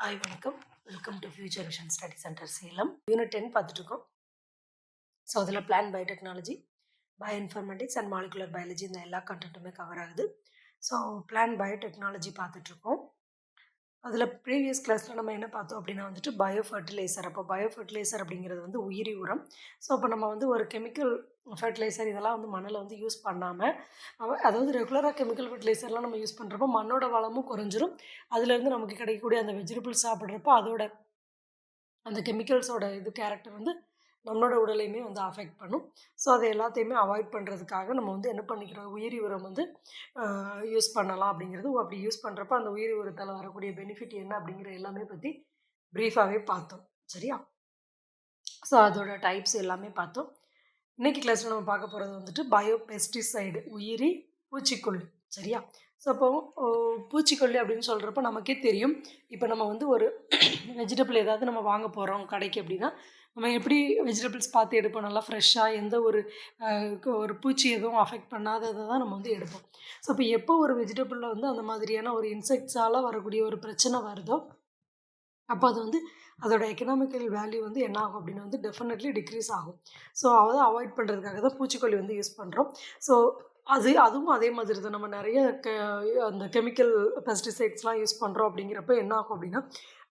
Hi வணக்கம். Welcome to future vision study centre Salem. Unit 10 பார்த்துட்ருக்கோம். So அதில் plan biotechnology, bio informatics and molecular biology இந்த எல்லா கண்டென்ட்டுமே cover ஆகுது. ஸோ பிளான் பயோடெக்னாலஜி பார்த்துட்ருக்கோம். அதில் ப்ரீவியஸ் கிளாஸில் நம்ம என்ன பார்த்தோம் அப்படின்னா பயோ ஃபர்டிலைசர். அப்போ பயோ ஃபர்டிலைசர் அப்படிங்கிறது உயிரி உரம். ஸோ அப்போ நம்ம ஒரு கெமிக்கல் ஃபர்டிலைசர் இதெல்லாம் மண்ணில் யூஸ் பண்ணாமல், அதாவது ரெகுலராக கெமிக்கல் ஃபர்டிலைசர்லாம் நம்ம யூஸ் பண்ணுறப்போ மண்ணோட வளமும் குறைஞ்சிரும். அதுலேருந்து நமக்கு கிடைக்கக்கூடிய அந்த வெஜிடபிள்ஸ் சாப்பிட்றப்போ அதோட அந்த கெமிக்கல்ஸோட கேரக்டர் நம்மளோட உடலையுமே அஃபெக்ட் பண்ணும். ஸோ அதை எல்லாத்தையுமே அவாய்ட் பண்ணுறதுக்காக நம்ம என்ன பண்ணிக்கிறோம், உயிரி உரம் யூஸ் பண்ணலாம் அப்படிங்கிறது. அப்படி யூஸ் பண்ணுறப்ப அந்த உயிரி உரத்தால் வரக்கூடிய பெனிஃபிட் என்ன அப்படிங்கிற எல்லாமே பற்றி ப்ரீஃபாகவே பார்த்தோம். சரியா? ஸோ அதோட டைப்ஸ் எல்லாமே பார்த்தோம். இன்றைக்கி கிளாஸில் நம்ம பார்க்க போகிறது பயோ பெஸ்டிசைடு, உயிரி பூச்சிக்கொல்லி. சரியா? ஸோ அப்போ பூச்சிக்கொல்லி அப்படின்னு சொல்கிறப்ப நமக்கே தெரியும். இப்போ நம்ம ஒரு வெஜிடபிள் ஏதாவது நம்ம வாங்க போகிறோம் கடைக்கு அப்படின்னா, நம்ம எப்படி வெஜிடபிள்ஸ் பார்த்து எடுப்போம், நல்லா ஃப்ரெஷ்ஷாக எந்த ஒரு பூச்சி எதுவும் அஃபெக்ட் பண்ணாததை தான் நம்ம எடுப்போம். ஸோ இப்போ எப்போ ஒரு வெஜிடபிளில் அந்த மாதிரியான ஒரு இன்செக்ட்ஸால் வரக்கூடிய ஒரு பிரச்சனை வருதோ, அப்போ அது அதோட எக்கனாமிக்கல் வேல்யூ என்ன ஆகும் அப்படின்னா டெஃபினெட்லி டிக்ரீஸ் ஆகும். ஸோ அதை அவாய்ட் பண்ணுறதுக்காக தான் பூச்சிக்கொல்லி யூஸ் பண்ணுறோம். ஸோ அதுவும் அதே மாதிரி தான். நம்ம நிறைய அந்த கெமிக்கல் பெஸ்டிசைட்ஸ்லாம் யூஸ் பண்ணுறோம் அப்படிங்கிறப்ப என்ன ஆகும் அப்படின்னா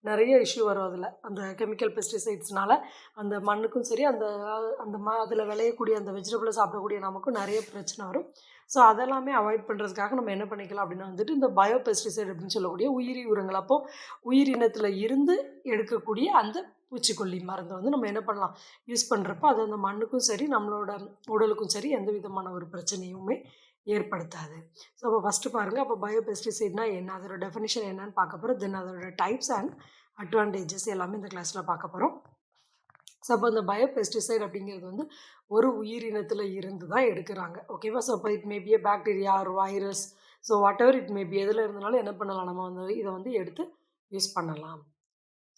நிறைய இஷ்யூ வரும். அந்த கெமிக்கல் பெஸ்டிசைட்ஸ்னால அந்த மண்ணுக்கும் சரி, அதில் விளையக்கூடிய அந்த வெஜிடபிளை சாப்பிடக்கூடிய நமக்கும் நிறைய பிரச்சனை வரும். ஸோ அதெல்லாமே அவாய்ட் பண்ணுறதுக்காக நம்ம என்ன பண்ணிக்கலாம் அப்படின்னா இந்த பயோ பெஸ்டிசைட் அப்படின்னு சொல்லக்கூடிய உயிரி உரங்கள், அப்போது உயிரினத்தில் இருந்து எடுக்கக்கூடிய அந்த பூச்சிக்கொல்லி மருந்தை நம்ம என்ன பண்ணலாம், யூஸ் பண்ணுறப்போ அது அந்த மண்ணுக்கும் சரி, நம்மளோட உடலுக்கும் சரி எந்த விதமான ஒரு பிரச்சனையுமே ஏற்படுத்தாது. ஸோ அப்போ ஃபஸ்ட்டு பாருங்கள், அப்போ பயோ பெஸ்டிசைட்னா என்ன, அதோட டெஃபினிஷன் என்னன்னு பார்க்க போகிறோம். தென் அதோட டைப்ஸ் அண்ட் அட்வான்டேஜஸ் எல்லாமே இந்த கிளாஸில் பார்க்க போகிறோம். ஸோ அப்போ இந்த பயோ பெஸ்டிசைட் அப்படிங்கிறது ஒரு உயிரினத்தில் இருந்து தான் எடுக்கிறாங்க. ஓகேவா? ஸோ அப்போ it maybe bacteria or virus, so what it maybe, எதில் இருந்தாலும் என்ன பண்ணலாம், நம்ம இதை எடுத்து யூஸ் பண்ணலாம்.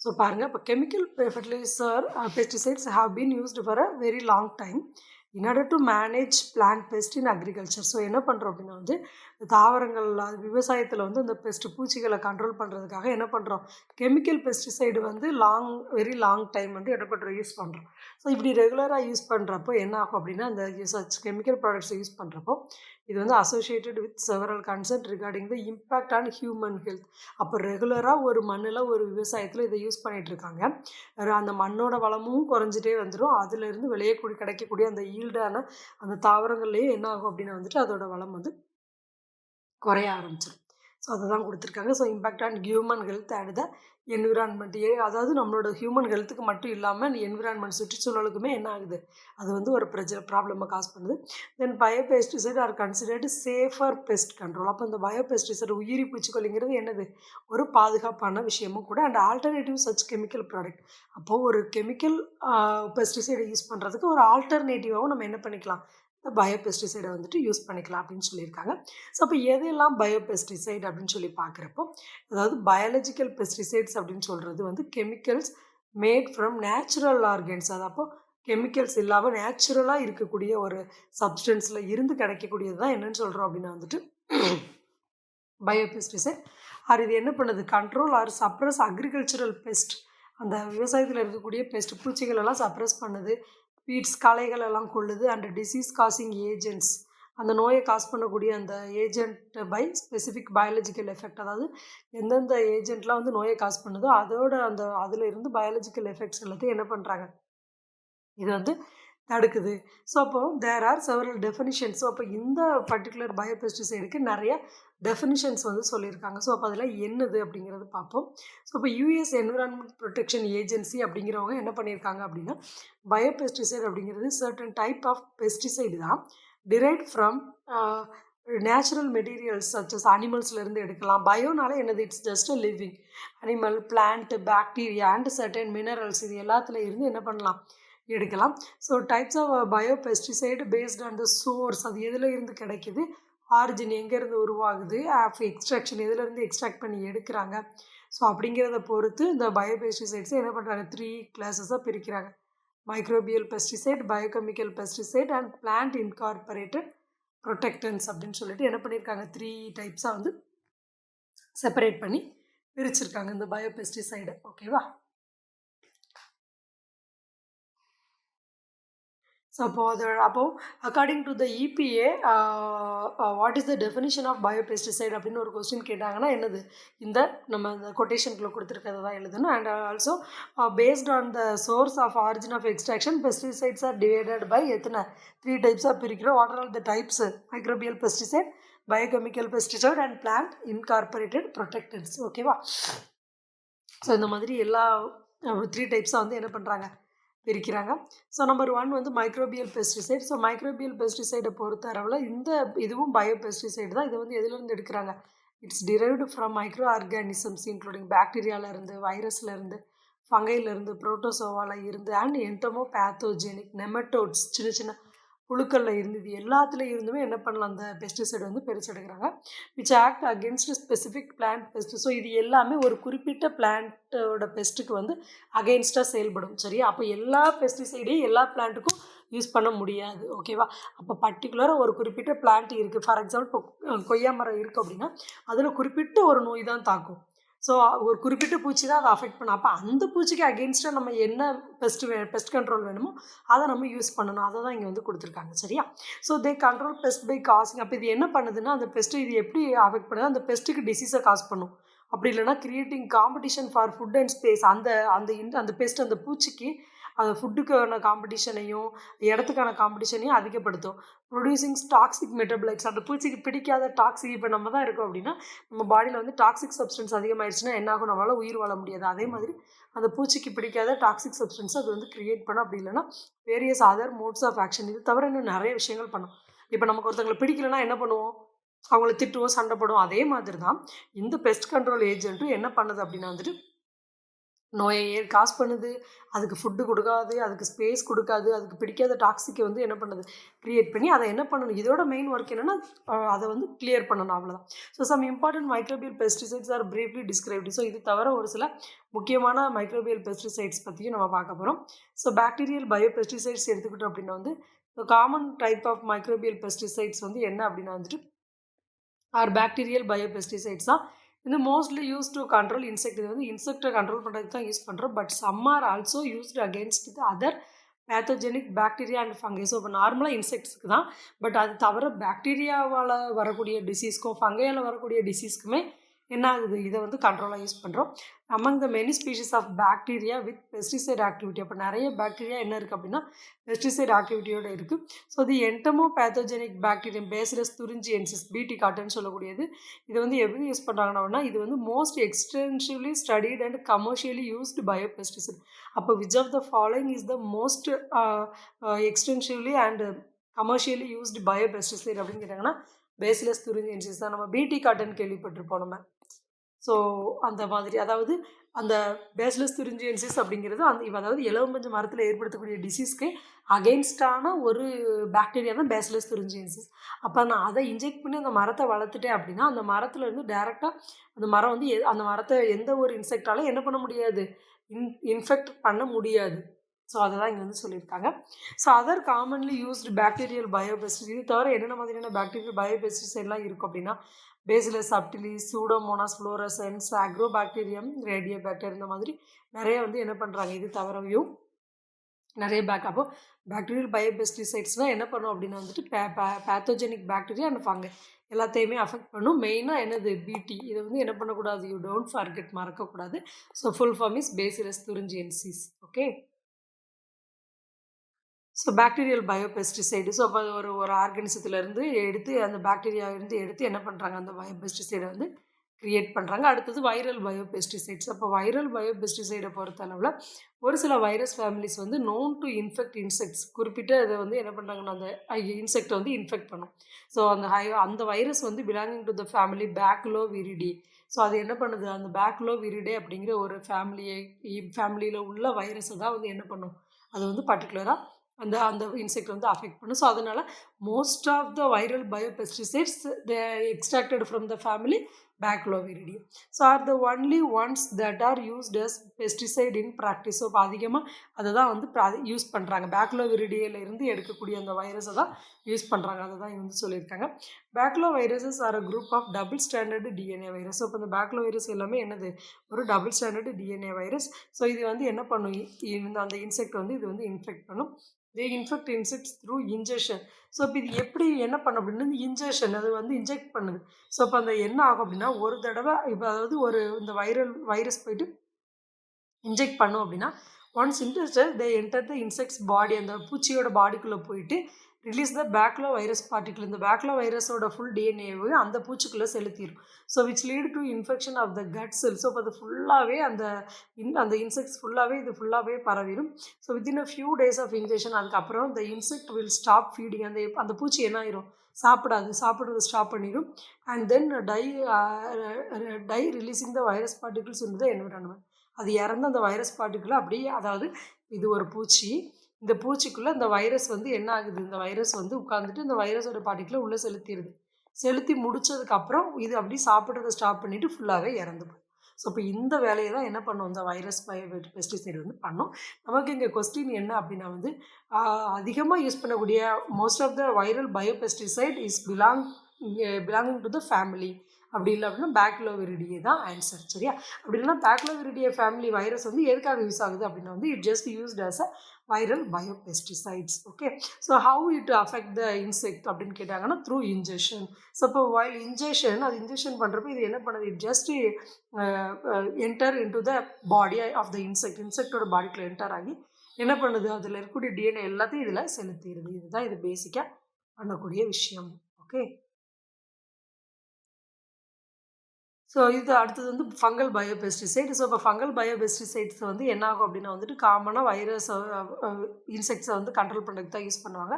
ஸோ பாருங்கள், இப்போ chemical fertiliser pesticides have been used for a very long time in order to manage plant pest in agriculture. So என்ன பண்ணுறோம் அப்படின்னா தாவரங்கள் விவசாயத்தில் அந்த பெஸ்ட் பூச்சிகளை கண்ட்ரோல் பண்ணுறதுக்காக என்ன பண்ணுறோம், chemical pesticide very long time என்ன பண்ணுறோம், யூஸ் பண்ணுறோம். ஸோ இப்படி ரெகுலராக யூஸ் பண்ணுறப்போ என்ன ஆகும் அப்படின்னா அந்த கெமிக்கல் ப்ராடக்ட்ஸை யூஸ் பண்ணுறப்போ இது associated with several concern regarding the impact on human health. அப்போ ரெகுலராக ஒரு மண்ணில் ஒரு விவசாயத்தில் இதை யூஸ் பண்ணிகிட்ருக்காங்க. அந்த மண்ணோட வளமும் குறைஞ்சிட்டே வந்துடும். அதிலிருந்து கிடைக்கக்கூடிய அந்த ஈல்டான அந்த தாவரங்கள்லேயே என்ன ஆகும் அப்படின்னா அதோட வளம் குறைய ஆரம்பிச்சிடும். ஸோ அதை தான் கொடுத்துருக்காங்க. So impact on human health and the environment, அதாவது நம்மளோட ஹியூமன் ஹெல்த்துக்கு மட்டும் இல்லாமல் என்விரான்மெண்ட் சுற்றுச்சூழலுக்குமே என்ன ஆகுது, அது ஒரு ப்ராப்ளமை காஸ் பண்ணுது. Then bio pesticide are considered safer pest control. அப்போ இந்த பயோ பெஸ்டிசைட் உயிரி பூச்சிக்கொல்லிங்கிறது என்னது, ஒரு பாதுகாப்பான விஷயமும் கூட. And alternative such chemical product. அப்போது ஒரு கெமிக்கல் பெஸ்டிசைடை யூஸ் பண்ணுறதுக்கு ஒரு ஆல்டர்னேட்டிவாகவும் நம்ம என்ன பண்ணிக்கலாம், இந்த பயோ பெஸ்டிசைடை யூஸ் பண்ணிக்கலாம் அப்படின்னு சொல்லியிருக்காங்க. ஸோ அப்போ எதெல்லாம் பயோ பெஸ்டிசைட் அப்படின்னு சொல்லி பார்க்குறப்போ, அதாவது பயாலஜிக்கல் பெஸ்டிசைட்ஸ் அப்படின்னு சொல்கிறது chemicals mat from natural organs. அது அப்போ கெமிக்கல்ஸ் இல்லாமல் நேச்சுரலாக இருக்கக்கூடிய ஒரு சப்ஸ்டன்ஸில் இருந்து கிடைக்கக்கூடியது தான் என்னென்னு சொல்கிறோம் அப்படின்னா பயோ பெஸ்டிசைட். இது என்ன பண்ணுது, control or suppress agricultural pest. அந்த விவசாயத்தில் இருக்கக்கூடிய பெஸ்ட் பூச்சிகள் எல்லாம் சப்ரஸ் பண்ணுது. பீட்ஸ் களைகள் எல்லாம் கொள்ளுது. அண்ட் டிசீஸ் காசிங் ஏஜென்ட்ஸ், அந்த நோயை காஸ் பண்ணக்கூடிய அந்த agent by specific biological effect. அதாவது எந்தெந்த ஏஜென்ட்லாம் நோயை காஸ் பண்ணுதோ அதோட அதில் இருந்து பயாலஜிக்கல் எஃபெக்ட்ஸ் எல்லாத்தையும் என்ன பண்ணுறாங்க, இது தடுக்குது. ஸோ அப்போது there are several definitions. So அப்போ இந்த பர்டிகுலர் பயோபெஸ்டிசைடுக்கு நிறைய டெஃபினிஷன்ஸ் சொல்லியிருக்காங்க. ஸோ அப்போ அதில் என்னது அப்படிங்கிறது பார்ப்போம். ஸோ இப்போ யூஎஸ் என்விரான்மெண்ட் ப்ரொடெக்ஷன் ஏஜென்சி அப்படிங்கிறவங்க என்ன பண்ணியிருக்காங்க அப்படின்னா, பயோபெஸ்டிசைட் அப்படிங்கிறது சர்டன் டைப் ஆஃப் பெஸ்டிசைடு தான், derived from natural materials such as அனிமல்ஸ்லேருந்து எடுக்கலாம். பயோனால என்னது, it's just a living animal, plant, bacteria and certain minerals, இது எல்லாத்துல இருந்து என்ன பண்ணலாம், எடுக்கலாம். So types of bio pesticide based on the source, அது எதில் இருந்து கிடைக்கிது, ஆரிஜின் எங்கேருந்து உருவாகுது, எக்ஸ்ட்ராக்ஷன் எதுலேருந்து எக்ஸ்ட்ராக்ட் பண்ணி எடுக்கிறாங்க. ஸோ அப்படிங்கிறத பொறுத்து இந்த பயோ பெஸ்டிசைட்ஸை என்ன பண்ணுறாங்க, 3 கிளாஸஸாக பிரிக்கிறாங்க. Microbial pesticide, biochemical pesticide and plant incorporated protectants அப்படின்னு சொல்லிட்டு என்ன பண்ணியிருக்காங்க, 3 டைப்ஸாக செப்பரேட் பண்ணி பிரிச்சிருக்காங்க இந்த பயோபெஸ்டிசைடு. ஓகேவா? ஸோ அப்போ according to the EPA what is the definition of biopesticide அப்படின்னு ஒரு கொஸ்டின் கேட்டாங்கன்னா என்னது, இந்த நம்ம இந்த கொட்டேஷனுக்குள்ளே கொடுத்துருக்கிறத தான் எழுதணும். And also based on the source of origin of extraction pesticides are divided by எத்தனை 3 டைப்ஸாக பிரிக்கிறோம். What are all the types? Microbial pesticide, biochemical pesticide and plant incorporated protectants. ஓகேவா? ஸோ இந்த மாதிரி எல்லா 3 டைப்ஸாக வந்து என்ன பண்ணுறாங்க, பிரிக்கிறாங்க. ஸோ நம்பர் 1 வந்து மைக்ரோபியல் பெஸ்டிசைட். ஸோ மைக்ரோபியல் பெஸ்டிசைடை பொறுத்த அளவில் இதுவும் பயோபெஸ்டிசைடு தான். இது வந்து எதுலேருந்து எடுக்கிறாங்க? It's derived from micro organisms including பாக்டீரியாவிலேருந்து, வைரஸ்லேருந்து, ஃபங்கைலேருந்து, புரோட்டோசோவாவில் இருந்து அண்ட் என்டமோ பேத்தோஜெனிக் நெமட்டோட்ஸ் சின்ன சின்ன புழுக்களில் இருந்து, இது எல்லாத்துலேயும் இருந்துமே என்ன பண்ணலாம், அந்த பெஸ்டிசைடு வந்து பிரிச்செடுக்கிறாங்க. Which act against specific plant pest. So இது எல்லாமே ஒரு குறிப்பிட்ட பிளான்ட்டோட பெஸ்ட்டுக்கு வந்து அகெயின்ஸ்டாக செயல்படும். சரியா? அப்போ எல்லா பெஸ்டிசைடையும் எல்லா பிளான்ட்டுக்கும் யூஸ் பண்ண முடியாது. ஓகேவா? அப்போ பர்டிகுலராக ஒரு குறிப்பிட்ட பிளான்ட் இருக்குது. ஃபார் எக்ஸாம்பிள் இப்போ கொய்யா மரம் இருக்குது அப்படின்னா அதில் குறிப்பிட்ட ஒரு நோய் தான் தாக்கும். ஸோ ஒரு குறிப்பிட்ட பூச்சி தான் அதை அஃபெக்ட் பண்ணும். அப்போ அந்த பூச்சிக்கு அகெயின்ஸ்டாக நம்ம என்ன பெஸ்ட் கண்ட்ரோல் வேணுமோ அதை நம்ம யூஸ் பண்ணணும். அதை தான் இங்கே வந்து கொடுத்துருக்காங்க. சரியா? So they control pest by causing. அப்போ இது என்ன பண்ணுதுன்னா, அந்த பெஸ்ட்டு இது எப்படி அஃபெக்ட் பண்ணுது, அந்த பெஸ்ட்டுக்கு டிசீஸை காஸ் பண்ணும். அப்படி இல்லைனா creating competition for food and space. அந்த அந்த அந்த பெஸ்ட் அந்த பூச்சிக்கு அந்த ஃபுட்டுக்கான காம்படிஷனையும் இடத்துக்கான காம்படிஷனையும் அதிகப்படுத்தும். Producing toxic metabolites. அந்த பூச்சிக்கு பிடிக்காத டாக்ஸிக், இப்போ நம்ம தான் இருக்கோம் அப்படின்னா நம்ம பாடியில் வந்து டாக்ஸிக் சப்ஸ்டன்ஸ் அதிகமாகிடுச்சுன்னா என்னாகும், நம்மளால் உயிர் வாழ முடியாது. அதே மாதிரி அந்த பூச்சிக்கு பிடிக்காத டாக்ஸிக் சப்ஸ்டன்ஸ் அது வந்து கிரியேட் பண்ணும். அப்படி இல்லைனா various other modes of action. இது தவிர இன்னும் நிறைய விஷயங்கள் பண்ணும். இப்போ நமக்கு ஒருத்தவங்களை பிடிக்கலன்னா என்ன பண்ணுவோம், அவங்கள திட்டுவோம், சண்டை போடுவோம். அதே மாதிரி தான் இந்த பெஸ்ட் கண்ட்ரோல் ஏஜென்ட்டும் என்ன பண்ணுது அப்படின்னா வந்துட்டு நோயை காஸ் பண்ணுது. அதுக்கு ஃபுட்டு கொடுக்காது, அதுக்கு ஸ்பேஸ் கொடுக்காது, அதுக்கு பிடிக்காத டாக்ஸிக்கை வந்து என்ன பண்ணுது, க்ரியேட் பண்ணி அதை என்ன பண்ணணும், இதோட மெயின் ஒர்க் என்னென்னா அதை வந்து கிளியர் பண்ணணும், அவ்வளோதான். So some important microbial pesticides are briefly described. So இது தவிர ஒரு சில முக்கியமான மைக்ரோபியல் பெஸ்டிசைட்ஸ் பற்றியும் நம்ம பார்க்க போகிறோம். ஸோ பாக்டீரியல் பயோ பெஸ்டிசைட்ஸ் எடுத்துக்கிட்டோம் அப்படின்னா வந்து common type of microbial pesticides வந்து என்ன அப்படின்னா வந்துட்டு ஆர் பாக்டீரியல் பயோ பெஸ்டிசைட்ஸ் தான். இது mostly use to control insect. இது வந்து இன்செக்டை கண்ட்ரோல் பண்ணுறதுக்கு தான் யூஸ் பண்ணுறோம். But some are also used against the other pathogenic bacteria and fungi. So இப்போ நார்மலாக இன்செக்ட்ஸுக்கு தான். பட் அது தவிர பாக்டீரியாவால் வரக்கூடிய டிசீஸ்க்கும் ஃபங்கையால் வரக்கூடிய டிசீஸ்க்குமே என்ன ஆகுது, இதை வந்து கண்ட்ரோலாக யூஸ் பண்ணுறோம். Among the many species of bacteria with pesticide activity. அப்போ நிறைய பாக்டீரியா என்ன இருக்குது அப்படின்னா பெஸ்டிசைட் ஆக்டிவிட்டியோடு இருக்குது. So the entomopathogenic bacterium Bacillus thuringiensis BT cotton சொல்லக்கூடியது. இது வந்து எப்படி யூஸ் பண்ணுறாங்கன்னா இது வந்து most extensively studied and commercially used bio pesticide. அப்போ which of the following is the most extensively and commercially used bio pesticide அப்படின்னு கேட்டாங்கன்னா பேசிலஸ் துரிஞ்சியன்சிஸ் தான். நம்ம பிடி காட்டன் கேள்விப்பட்டிருப்போம் நம்ம. ஸோ அந்த மாதிரி, அதாவது அந்த பேசிலஸ் துரிஞ்சியன்சிஸ் அப்படிங்கிறது அதாவது இலவம்பஞ்சு மரத்தில் ஏற்படுத்தக்கூடிய டிசீஸ்க்கு அகெயின்ஸ்டான ஒரு பாக்டீரியா தான் பேசிலஸ் துரிஞ்சியன்சிஸ். அப்போ நான் அதை இன்ஜெக்ட் பண்ணி அந்த மரத்தை வளர்த்துட்டேன் அப்படின்னா அந்த மரத்துலேருந்து டேரெக்டாக அந்த மரம் வந்து அந்த மரத்தை எந்த ஒரு இன்செக்டாலும் என்ன பண்ண முடியாது, இன்ஃபெக்ட் பண்ண முடியாது. ஸோ அதை தான் இங்கே வந்து சொல்லியிருக்காங்க. So other commonly used bacterial biopesticide. இது தவிர என்னென்ன மாதிரியான பாக்டீரியல் பயோபெஸ்டிசைட்லாம் இருக்கும் அப்படின்னா Bacillus subtilis, Pseudomonas fluorescens, Agrobacterium, radiobacter, இந்த மாதிரி நிறைய வந்து என்ன பண்ணுறாங்க. இது தவிரவையும் நிறைய அப்போ பாக்டீரியல் பயோபெஸ்டிசைட்ஸ்னால் என்ன பண்ணும் அப்படின்னா வந்துட்டு பேத்தோஜெனிக் பாக்டீரியா அண்ட் ஃபங்கை எல்லாத்தையுமே அஃபெக்ட் பண்ணும். மெயினாக என்னது பிடி. இதை வந்து என்ன பண்ணக்கூடாது, யூ டோன்ட் ஃபர்கெட், மறக்கக்கூடாது. So full form is Bacillus thuringiensis. Okay. So bacterial biopesticide. So அப்போ ஒரு ஆர்கானிசத்துலேருந்து எடுத்து அந்த பாக்டீரியாவிலேருந்து எடுத்து என்ன பண்ணுறாங்க, அந்த பயோபெஸ்டிசைடை வந்து க்ரியேட் பண்ணுறாங்க. அடுத்தது வைரல் பயோபெஸ்டிசைட்ஸ். அப்போ வைரல் பயோபெஸ்டிசைடை பொறுத்த அளவில் ஒரு சில வைரஸ் ஃபேமிலிஸ் வந்து நோன் டு இன்ஃபெக்ட் இன்செக்ட்ஸ். குறிப்பிட்ட இதை வந்து என்ன பண்ணுறாங்கன்னா அந்த இன்செக்டை வந்து இன்ஃபெக்ட் பண்ணும். ஸோ அந்த வைரஸ் வந்து belonging to the family Baculoviridae. So அது என்ன பண்ணுது, அந்த பேக்லோவிரிடே அப்படிங்கிற ஒரு ஃபேமிலியில் உள்ள வைரஸை தான் வந்து என்ன பண்ணும், அது வந்து பர்டிகுலராக அந்த இன்செக்ட் வந்து அஃபெக்ட் பண்ணும். ஸோ அதனால் most of the viral biopesticides they extracted from the family Baculoviridae. So are the only ones that are used as pesticide in practice. So இப்போ அதிகமாக அதை தான் வந்து யூஸ் பண்ணுறாங்க. பேக்லோவிரிடியிலேருந்து எடுக்கக்கூடிய அந்த வைரஸை தான் யூஸ் பண்ணுறாங்க. அதை தான் வந்து சொல்லியிருக்காங்க. Baculoviruses are a group of double standard DNA virus. So இப்போ இந்த பேக்லோ வைரஸ் எல்லாமே என்னது, ஒரு double standard DNA virus. So இது வந்து என்ன பண்ணும், அந்த இன்செக்ட் வந்து இது வந்து இன்ஃபெக்ட் பண்ணும். They infect insects through injection. So இப்போ இது எப்படி என்ன பண்ணும் அப்படின்னா, இன்ஜெக்ஷன் அது வந்து இன்ஜெக்ட் பண்ணுது. ஸோ இப்போ அந்த என்ன ஆகும் அப்படின்னா, ஒரு தடவை இப்போ அதாவது இந்த வைரஸ் போயிட்டு இன்ஜெக்ட் பண்ணும் அப்படின்னா, once injected they enter the insects body. அந்த பூச்சியோட பாடிக்குள்ளே போயிட்டு release the baculovirus particle. இந்த பேக்லோ வைரஸோட ஃபுல் டிஎன்ஏவை அந்த பூச்சிக்குள்ளே செலுத்திடும். So which lead to infection of the gut cell. So இப்போ அது ஃபுல்லாகவே அந்த இன்செக்ட்ஸ் ஃபுல்லாகவே இது ஃபுல்லாகவே பரவிடும். So within a few days of injection அதுக்கப்புறம் the insect will stop feeding. அந்த பூச்சி என்ன ஆயிரும், சாப்பிட்றது ஸ்டாப் பண்ணிடும். And then tie releasing the virus particles in the environment. அது இறந்து அந்த வைரஸ் பார்ட்டிகிள் அப்படியே, அதாவது இது ஒரு பூச்சி, இந்த பூச்சிக்குள்ளே இந்த வைரஸ் வந்து என்ன ஆகுது, இந்த வைரஸ் வந்து உட்காந்துட்டு இந்த வைரஸோட பார்ட்டிகிளை உள்ளே செலுத்தி முடிச்சதுக்கப்புறம் இது அப்படி சாப்பிட்றத ஸ்டாப் பண்ணிவிட்டு ஃபுல்லாகவே இறந்து போகும். ஸோ இப்போ இந்த வேலையை தான் என்ன பண்ணும், இந்த வைரஸ் பெஸ்டிசைடு வந்து பண்ணும். நமக்கு இங்கே கொஸ்டின் என்ன அப்படின்னா வந்து, அதிகமாக யூஸ் பண்ணக்கூடிய most of the viral biopesticide is belonging to the family. அப்படி இல்லை அப்படின்னா பேக்லோவிரிடியே தான் ஆன்சர். சரியா? அப்படி இல்லைன்னா பேக்லோவிரிடியே ஃபேமிலி வைரஸ் வந்து எதுக்காக யூஸ் ஆகுது அப்படின்னா வந்து, it just used as a viral biopesticides. Okay. So how it affect the insect அப்படின்னு கேட்டாங்கன்னா, த்ரூ இன்ஜெக்ஷன். ஸோ இப்போ வைல் இன்ஜெக்ஷன், அது இன்ஜெக்ஷன் பண்ணுறப்ப இது என்ன பண்ணுது, it just enter into the body of the இன்செக்டோட பாடிக்குள்ள என்டர் ஆகி என்ன பண்ணுது, அதில் இருக்கக்கூடிய டிஎன்ஏ எல்லாத்தையும் இதில் செலுத்திடுது. இதுதான் இது பேசிக்காக பண்ணக்கூடிய விஷயம். ஓகே. ஸோ இது அடுத்தது வந்து ஃபங்கல் பயோபெஸ்டிசைட். ஸோ இப்போ ஃபங்கல் பயோபெஸ்டிசைட்ஸ் வந்து என்ன ஆகும் அப்படின்னா வந்துட்டு, காமனாக வைரஸ் இன்செக்ட்ஸை வந்து கண்ட்ரோல் பண்ணுறதுக்கு தான் யூஸ் பண்ணுவாங்க.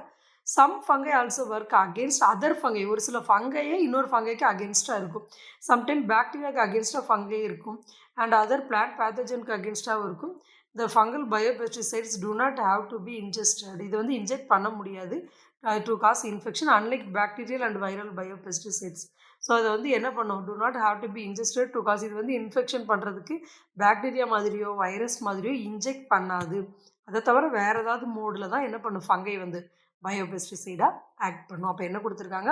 Some fungi also work against other fungi. ஒரு சில ஃபங்கையே இன்னொரு ஃபங்கைக்கு அகேன்ஸ்டாக இருக்கும். சம்டைம் பாக்டீரியாவுக்கு அகேன்ஸ்டாக ஃபங்கை இருக்கும். அண்ட் அதர் பிளான்ட் பேத்தஜனுக்கு அகேன்ஸ்டாகவும் இருக்கும். த fungal biopesticides do not have to be ingested. இது வந்து இன்ஜெக்ட் பண்ண முடியாது to cause infection, unlike bacterial and viral biopesticides. So அதை வந்து என்ன பண்ணும், do not have to be ingested to cause. இது வந்து இன்ஃபெக்ஷன் பண்ணுறதுக்கு பாக்டீரியா மாதிரியோ வைரஸ் மாதிரியோ இன்ஜெக்ட் பண்ணாது. அதை தவிர வேறு ஏதாவது மோடில் தான் என்ன பண்ணும், ஃபங்கை வந்து பயோபெஸ்டிசைடாக ஆக்ட் பண்ணும். அப்போ என்ன கொடுத்துருக்காங்க,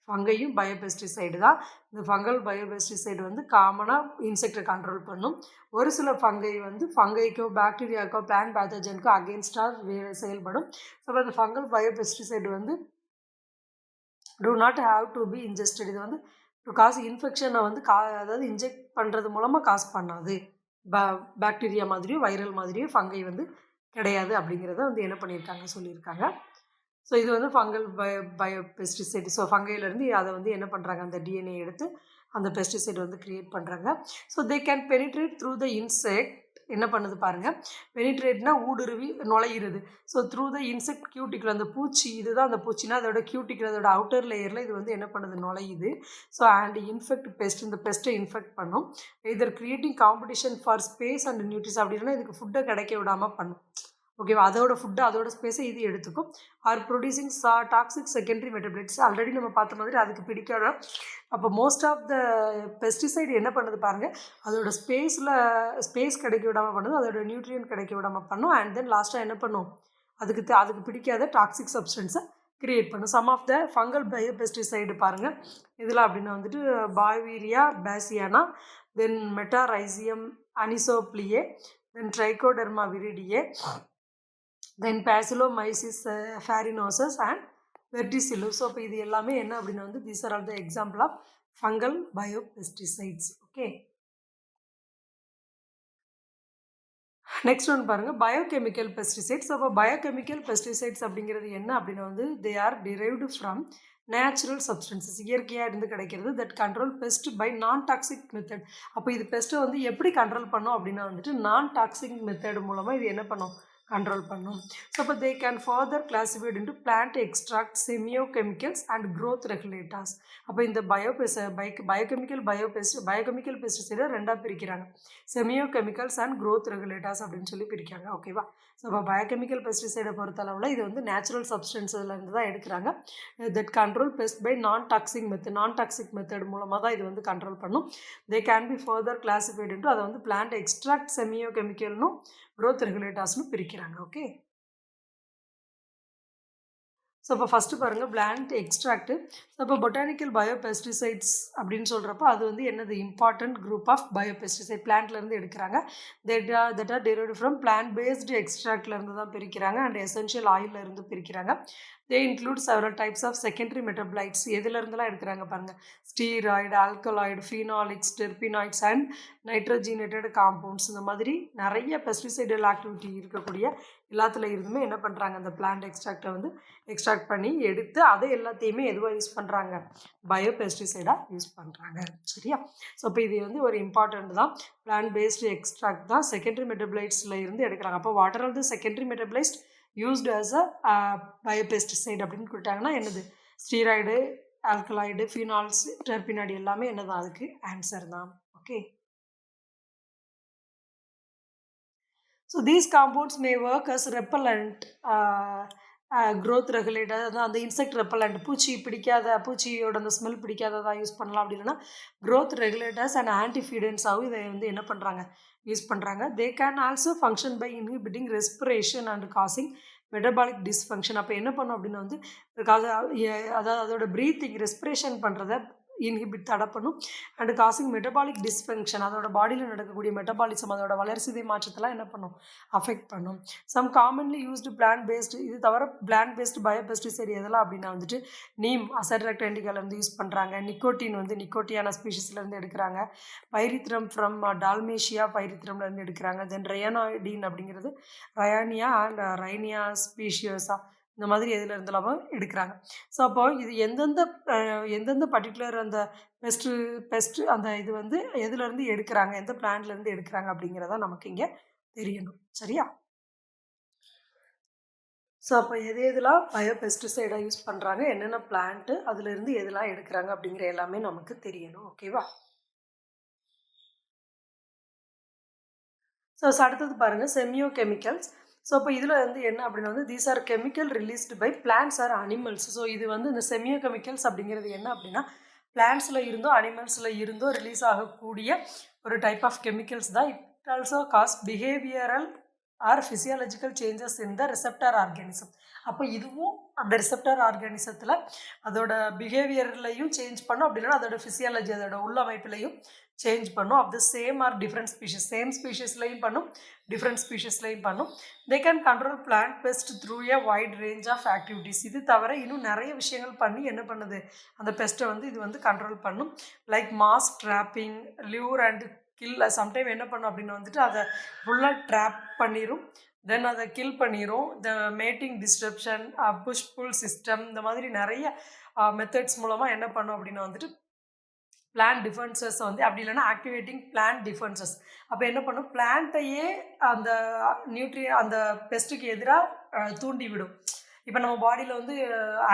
ஃபங்கையும் பயோபெஸ்டிசைடு தான். இந்த ஃபங்கல் பயோபெஸ்டிசைடு வந்து காமனாக இன்செக்டை கண்ட்ரோல் பண்ணும். ஒரு சில ஃபங்கை வந்து ஃபங்கைக்கோ பாக்டீரியாக்கோ பிளான்ட் பேத்தஜனுக்கோ அகேன்ஸ்டாக செயல்படும். ஸோ அந்த ஃபங்கல் பயோபெஸ்டிசைடு வந்து do not have to be ingested. இது வந்து டு காஸ் இன்ஃபெக்ஷனை வந்து அதாவது இன்ஜெக்ட் பண்ணுறது மூலமாக காஸ் பண்ணாது. பாக்டீரியா மாதிரியோ வைரல் மாதிரியோ ஃபங்கை வந்து கிடையாது அப்படிங்கிறத வந்து என்ன பண்ணியிருக்காங்க, சொல்லியிருக்காங்க. ஸோ இது வந்து ஃபங்கல் பயோபெஸ்டிசைடு. ஸோ ஃபங்கையிலேருந்து அதை வந்து என்ன பண்ணுறாங்க, அந்த டிஎன்ஏ எடுத்து அந்த பெஸ்டிசைடு வந்து க்ரியேட் பண்ணுறாங்க. So they can penetrate through the insect. என்ன பண்ணுது பாருங்கள், பெனிட்ரேட்னா ஊடுருவி நுழையிறது. So through the insect cuticle, அந்த பூச்சி இதுதான் அந்த பூச்சினா அதோட கியூட்டிக்கல், அதோட அவுட்டர் லேயரில் இது வந்து என்ன பண்ணுது, நுழையுது. ஸோ அண்ட் இன்ஃபெக்ட் பெஸ்ட், இந்த பெஸ்ட்டை இன்ஃபெக்ட் பண்ணும். Either creating competition for space and nutrients. அப்படின்னா இதுக்கு ஃபுட்டை கிடைக்க விடாமல் பண்ணும். ஓகேவா, அதோட ஃபுட்டு அதோட ஸ்பேஸை இது எடுத்துக்கும். Or producing toxic secondary metabolites. Already நம்ம பார்த்த மாதிரி அதுக்கு பிடிக்காத. அப்போ மோஸ்ட் ஆஃப் த பெஸ்டிசைடு என்ன பண்ணுது பாருங்கள், அதோட ஸ்பேஸ் கிடைக்க விடாமல் பண்ணுது, அதோட நியூட்ரியன் கிடைக்க விடாமல் பண்ணும். அண்ட் தென் லாஸ்ட்டாக என்ன பண்ணும், அதுக்கு பிடிக்காத டாக்ஸிக் சப்ஸ்டன்ஸை கிரியேட் பண்ணும். Some of the fungal biopesticide பாருங்கள் இதில் அப்படின்னா வந்துட்டு Beauveria bassiana, then Metarhizium anisopliae, then Trichoderma viride, then Paecilomyces farinosus and Verticillium. So இப்போ இது எல்லாமே என்ன அப்படின்னா வந்து these are all the example of fungal biopesticides. Okay. Next ஒன்று பாருங்கள், பயோகெமிக்கல் பெஸ்டிசைட்ஸ். அப்போ பயோகெமிக்கல் பெஸ்டிசைட்ஸ் அப்படிங்கிறது என்ன அப்படின்னா வந்து they are derived from natural substances. இயற்கையாக இருந்து கிடைக்கிறது. That control pest by non toxic method. அப்போ இது பெஸ்ட்டை வந்து எப்படி கண்ட்ரோல் பண்ணோம் அப்படின்னா வந்துட்டு நான் டாக்ஸிக் மெத்தட் மூலமாக இது என்ன பண்ணும், கண்ட்ரோல் பண்ணும். ஸோ அப்போ they can further classified into plant extract semiochemicals and growth regulators. அப்போ இந்த பயோகெமிக்கல் பெஸ்டிசைடை ரெண்டாக பிரிக்கிறாங்க. செமியோகெமிக்கல்ஸ் அண்ட் க்ரோத் ரெகுலேட்டர்ஸ் அப்படின்னு சொல்லி பிரிக்கிறாங்க. ஓகேவா? ஸோ இப்போ பயோகெமிக்கல் பெஸ்டிசைடை பொறுத்தளவில் இது வந்து நேச்சுரல் சப்ஸ்டன்ஸ்லேருந்து தான் எடுக்கிறாங்க. That control pest by non toxic method மூலமாக தான் இது வந்து கண்ட்ரோல் பண்ணும். They can be further classified into அதை வந்து பிளான்ட் எக்ஸ்ட்ராக்ட் செமியோகெமிக்கல்னும் க்ரோத் ரெகுலேட்டர்ஸ்னு பிரிக்கிறாங்க. ஓகே. ஸோ இப்போ ஃபஸ்ட்டு பாருங்கள் பிளான்ட் எக்ஸ்ட்ராக்ட்டு. ஸோ இப்போ பொட்டானிக்கல் பயோபெஸ்டிசைட்ஸ் அப்படின்னு சொல்கிறப்போ அது வந்து என்னது இம்பார்ட்டன்ட் குரூப் ஆஃப் பயோபெஸ்டிசைட் பிளான்ட்லேருந்து எடுக்கிறாங்க. That are derived from plant based எக்ஸ்ட்ராக்ட்லேருந்து தான் பிரிக்கிறாங்க அண்ட் எசென்ஷியல் ஆயிலிருந்து பிரிக்கிறாங்க. They include several types of secondary metabolites. எதுலேருந்துலாம் எடுக்கிறாங்க பாருங்கள், steroid, alkaloid, phenolics, terpenoids and nitrogenated compounds. இந்த மாதிரி நிறைய பெஸ்டிசைடல் ஆக்டிவிட்டி இருக்கக்கூடிய எல்லாத்துல இருந்துமே என்ன பண்ணுறாங்க, அந்த பிளான்ட் எக்ஸ்ட்ராக்டை வந்து எக்ஸ்ட்ராக்ட் பண்ணி எடுத்து அதை எல்லாத்தையுமே எதுவாக யூஸ் பண்ணுறாங்க, பயோபெஸ்டிசைடாக யூஸ் பண்ணுறாங்க. சரியா? ஸோ இப்போ இது வந்து ஒரு இம்பார்ட்டண்ட் தான். பிளான்ட் பேஸ்டு எக்ஸ்ட்ராக்ட் தான் செகண்டரி மெட்டபிளைட்ஸில் இருந்து எடுக்கிறாங்க. அப்போ what are the secondary metabolites used as a biopesticide அப்படின்னு கொடுத்தாங்கன்னா என்னது, ஸ்டீராய்டு, ஆல்கலாய்டு, ஃபீனால்ஸ், டெர்பினாய்டு எல்லாமே என்னதான் அதுக்கு ஆன்சர் தான். Okay. So these compounds may work as repellent, growth regulator, அதான் அந்த இன்செக்ட் ரெப்பலண்ட், பூச்சியோட அந்த ஸ்மெல் பிடிக்காததாக யூஸ் பண்ணலாம். அப்படி இல்லைன்னா க்ரோத் ரெகுலேட்டர்ஸ் அண்ட் ஆன்டிஃபீடன்ஸாகவும் இதை வந்து என்ன பண்ணுறாங்க, யூஸ் பண்ணுறாங்க. They can also function by inhibiting respiration and causing metabolic dysfunction. அப்போ என்ன பண்ணும் அப்படின்னா வந்து அதாவது அதோட ப்ரீத்திங் ரெஸ்பிரேஷன் பண்ணுறத இன்ஹிபிட் தடை பண்ணும் அண்ட் காசிங் மெட்டபாலிக் டிஸ்ஃபங்க்ஷன், அதோட பாடியில் நடக்கக்கூடிய மெட்டபாலிசம், அதோட வளர்சிதை மாற்றத்தெல்லாம் என்ன பண்ணும், அஃபெக்ட் பண்ணும். Some commonly used plant based, இது தவிர பிளான்ட் பேஸ்டு பயோபெஸ்டிசைட் எதெல்லாம் அப்படின்னா வந்துட்டு நீம் அசட்ராக்ட் இண்டிகாலேருந்து யூஸ் பண்ணுறாங்க. நிக்கோட்டின் வந்து நிக்கோட்டியான ஸ்பீஷஸ்லேருந்து எடுக்கிறாங்க. பைரித்ரம் ஃப்ரம் டால்மேஷியா பைரித்ரம்லேருந்து எடுக்கிறாங்க. தென் ரயானாய்டின் அப்படிங்கிறது ரயானியா அண்ட் ரைனியா ஸ்பீஷியஸா இந்த மாதிரி எதில் இருந்தெல்லாமோ எடுக்கிறாங்க. ஸோ அப்போ இது எந்தெந்த பர்டிகுலர் அந்த பெஸ்ட்டு அந்த இது வந்து எதுலேருந்து எடுக்கிறாங்க, எந்த பிளான்ட்லேருந்து எடுக்கிறாங்க அப்படிங்கிறத நமக்கு இங்கே தெரியணும். சரியா? ஸோ அப்போ எதெல்லாம் பயோபெஸ்டிசைடாக யூஸ் பண்ணுறாங்க, என்னென்ன பிளான்ட்டு, அதுலேருந்து எதெல்லாம் எடுக்கிறாங்க அப்படிங்கிற எல்லாமே நமக்கு தெரியணும். ஓகேவா? ஸோ அடுத்தது பாருங்கள் செமியோகெமிக்கல்ஸ். ஸோ இப்போ இதில் வந்து என்ன அப்படின்னா வந்து these are chemical released by plants or animals. So இது வந்து இந்த செமியோகெமிக்கல்ஸ் அப்படிங்கிறது என்ன அப்படின்னா பிளான்ட்ஸில் இருந்தோ அனிமல்ஸில் இருந்தோ ரிலீஸ் ஆகக்கூடிய ஒரு டைப் ஆஃப் கெமிக்கல்ஸ் தான். It also cause behavioural or physiological changes in the receptor organism. அப்போ இதுவும் அந்த ரிசெப்டார் ஆர்கானிசத்தில் அதோட பிஹேவியர்லையும் சேஞ்ச் பண்ணும், அப்படின்னா அதோட ஃபிசியாலஜி, அதோட உள்ளமைப்புலையும் சேஞ்ச் பண்ணும். Of the same or different species, same ஸ்பீஷஸ்லையும் பண்ணும், டிஃப்ரெண்ட் ஸ்பீஷஸ்லையும் பண்ணும். They can control plant pest through a wide range of activities. இது தவிர இன்னும் நிறைய விஷயங்கள் பண்ணி என்ன பண்ணுது, அந்த பெஸ்ட்டை வந்து இது வந்து கண்ட்ரோல் பண்ணும். Like mass trapping, lure and kill. Sometime என்ன பண்ணும் அப்படின்னா வந்துட்டு அதை ஃபுல்லாக ட்ராப் பண்ணிடும், தென் அதை கில் பண்ணிடும். The mating disruption, push pull system, இந்த மாதிரி நிறைய மெத்தட்ஸ் மூலமாக என்ன பண்ணும் அப்படின்னா வந்துட்டு பிளான்ட் டிஃபென்சஸ் வந்து, அப்படி இல்லைன்னா ஆக்டிவேட்டிங் பிளான்ட் டிஃபென்சஸ். அப்போ என்ன பண்ணும், பிளான்ட்டையே அந்த அந்த பெஸ்ட்டுக்கு எதிராக தூண்டி விடும். இப்போ நம்ம பாடியில் வந்து